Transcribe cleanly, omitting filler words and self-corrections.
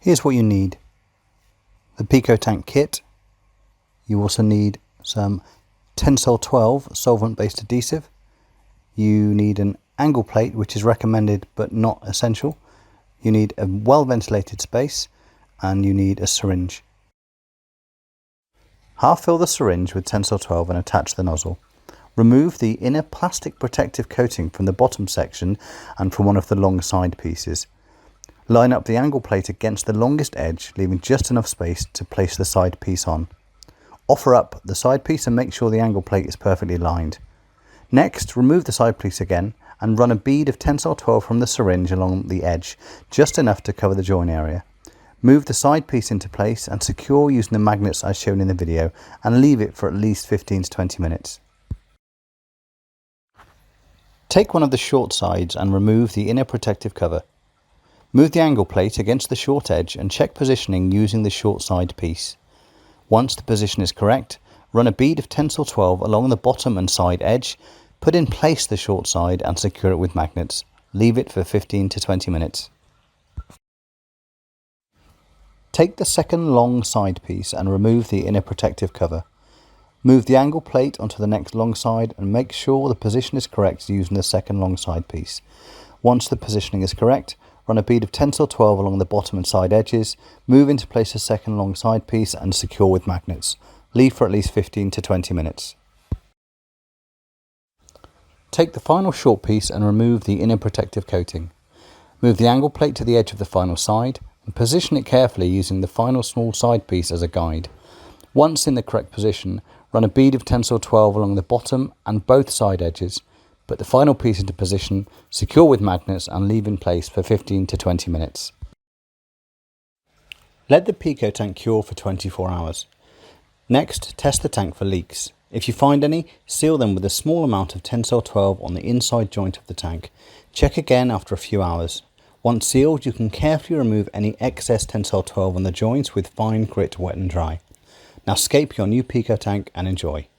Here's what you need: the PTANK kit. You also need some Tensile 12 solvent-based adhesive. You need an angle plate, which is recommended but not essential. You need a well-ventilated space, and you need a syringe. Half fill the syringe with Tensile 12 and attach the nozzle. Remove the inner plastic protective coating from the bottom section and from one of the long side pieces. Line up the angle plate against the longest edge, leaving just enough space to place the side piece on. Offer up the side piece and make sure the angle plate is perfectly lined. Next, remove the side piece again and run a bead of Tensile 12 from the syringe along the edge, just enough to cover the join area. Move the side piece into place and secure using the magnets as shown in the video, and leave it for at least 15 to 20 minutes. Take one of the short sides and remove the inner protective cover. Move the angle plate against the short edge and check positioning using the short side piece. Once the position is correct, run a bead of Tensile 12 along the bottom and side edge, put in place the short side and secure it with magnets. Leave it for 15 to 20 minutes. Take the second long side piece and remove the inner protective cover. Move the angle plate onto the next long side and make sure the position is correct using the second long side piece. Once the positioning is correct, run a bead of Tensile 12 along the bottom and side edges, move into place the second long side piece and secure with magnets. Leave for at least 15 to 20 minutes. Take the final short piece and remove the inner protective coating. Move the angle plate to the edge of the final side and position it carefully using the final small side piece as a guide. Once in the correct position, run a bead of Tensile 12 along the bottom and both side edges. Put the final piece into position, secure with magnets and leave in place for 15 to 20 minutes. Let the Pico tank cure for 24 hours. Next, test the tank for leaks. If you find any, seal them with a small amount of Tensile 12 on the inside joint of the tank. Check again after a few hours. Once sealed, you can carefully remove any excess Tensile 12 on the joints with fine grit, wet and dry. Now scape your new Pico tank and enjoy.